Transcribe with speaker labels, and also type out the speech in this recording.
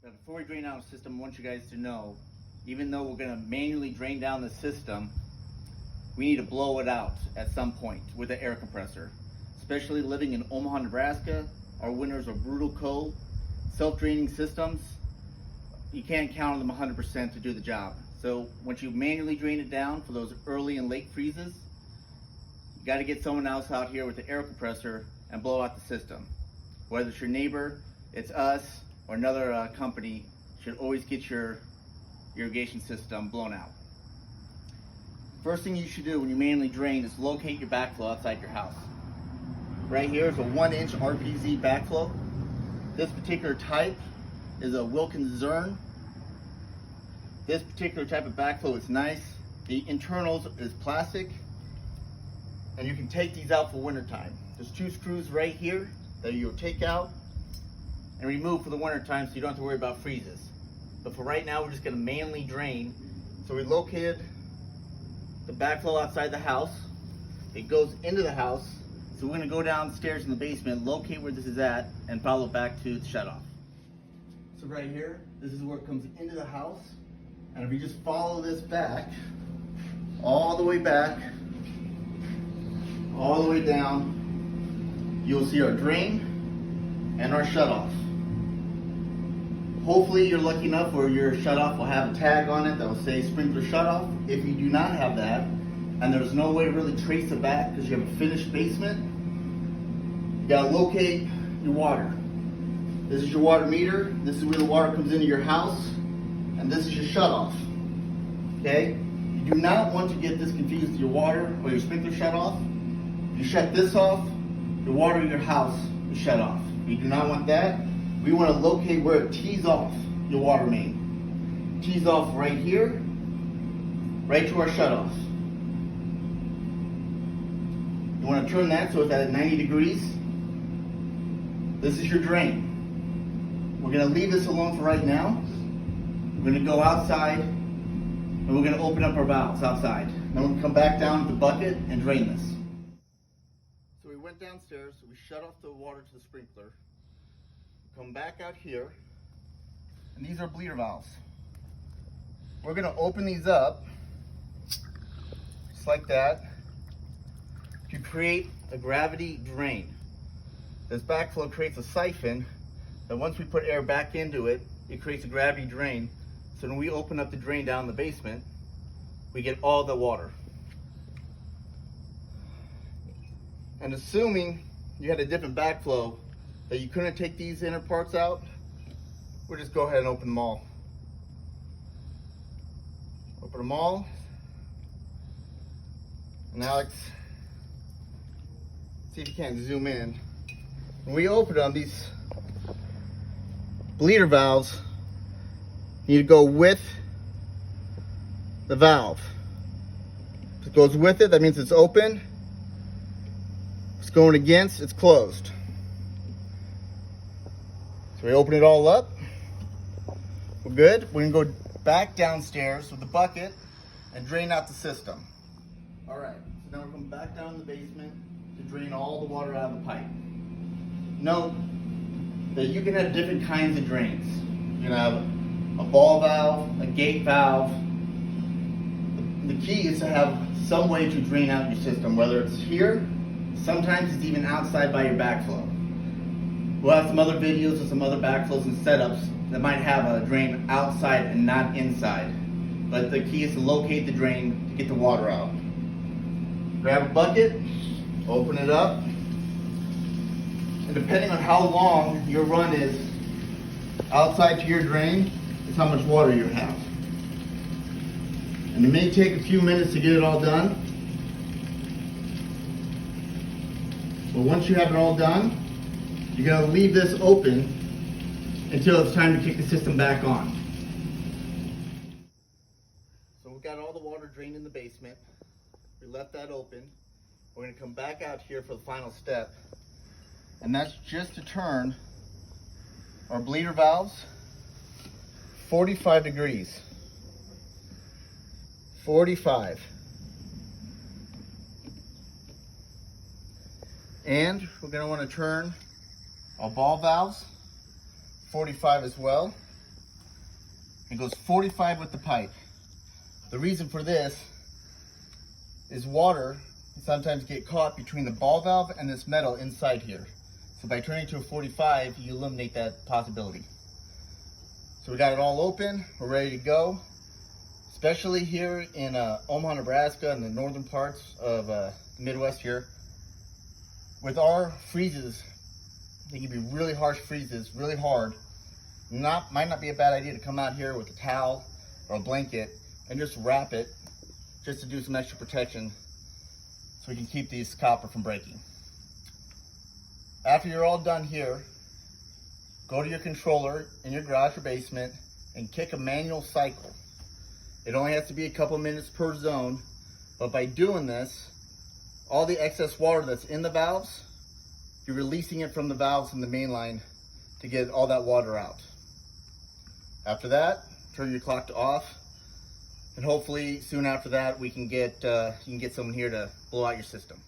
Speaker 1: But before we drain out the system, I want you guys to know, even though we're gonna manually drain down the system, we need to blow it out at some point with an air compressor. Especially living in Omaha, Nebraska, our winters are brutal cold. Self-draining systems, you can't count on them 100% to do the job. So once you manually drain it down for those early and late freezes, you gotta get someone else out here with the air compressor and blow out the system. Whether it's your neighbor, it's us, or another company, should always get your irrigation system blown out. First thing you should do when you manually drain is locate your backflow outside your house. Right here is a 1-inch RPZ backflow. This particular type is a Wilkins Zern. This particular type of backflow is nice. The internals is plastic, and you can take these out for wintertime. There's 2 screws right here that you'll take out and remove for the wintertime so you don't have to worry about freezes. But for right now, we're just gonna manually drain. So we located the backflow outside the house. It goes into the house. So we're gonna go downstairs in the basement, locate where this is at, and follow back to the shutoff. So right here, this is where it comes into the house. And if you just follow this back, all the way back, all the way down, you'll see our drain and our shutoff. Hopefully you're lucky enough where your shutoff will have a tag on it that will say sprinkler shutoff. If you do not have that, and there's no way to really trace it back because you have a finished basement, you gotta locate your water. This is your water meter. This is where the water comes into your house, and this is your shutoff. Okay? You do not want to get this confused with your water or your sprinkler shutoff. If you shut this off, the water in your house is shut off. You do not want that. We want to locate where it tees off your water main. Tees off right here, right to our shutoff. You want to turn that so it's at 90 degrees. This is your drain. We're going to leave this alone for right now. We're going to go outside and we're going to open up our valves outside. Then we're going to come back down with the bucket and drain this. So we went downstairs, we shut off the water to the sprinkler. Come back out here, and these are bleeder valves. We're going to open these up, just like that, to create a gravity drain. This backflow creates a siphon that once we put air back into it, it creates a gravity drain. So when we open up the drain down in the basement, we get all the water. And assuming you had a different backflow, that you couldn't take these inner parts out, we'll just go ahead and open them all. Open them all. And Alex, see if you can't zoom in. When we open them, these bleeder valves need to go with the valve. If it goes with it, that means it's open. If it's going against, it's closed. So we open it all up. We're good. We're gonna go back downstairs with the bucket and drain out the system. All right, so now we're going back down in the basement to drain all the water out of the pipe. Note that you can have different kinds of drains. You can have a ball valve, a gate valve. The key is to have some way to drain out your system, whether it's here, sometimes it's even outside by your backflow. We'll have some other videos of some other backflows and setups that might have a drain outside and not inside. But the key is to locate the drain to get the water out. Grab a bucket, open it up, and depending on how long your run is outside to your drain, is how much water you have. And it may take a few minutes to get it all done. But once you have it all done, you're going to leave this open until it's time to kick the system back on. So we've got all the water drained in the basement. We left that open. We're going to come back out here for the final step. And that's just to turn our bleeder valves 45 degrees. 45. And we're going to want to turn our ball valves 45 as well. It goes 45 with the pipe. The reason for this is water can sometimes get caught between the ball valve and this metal inside here. So by turning to a 45, you eliminate that possibility. So we got it all open, we're ready to go. Especially here in Omaha, Nebraska, and the northern parts of the Midwest here. With our freezes, they can be really harsh freezes, really hard. Might not be a bad idea to come out here with a towel or a blanket and just wrap it, just to do some extra protection so we can keep these copper from breaking. After you're all done here, go to your controller in your garage or basement and kick a manual cycle. It only has to be a couple minutes per zone, but by doing this, all the excess water that's in the valves, you're releasing it from the valves in the main line to get all that water out. After that, turn your clock to off, and hopefully soon after that we can get you can get someone here to blow out your system.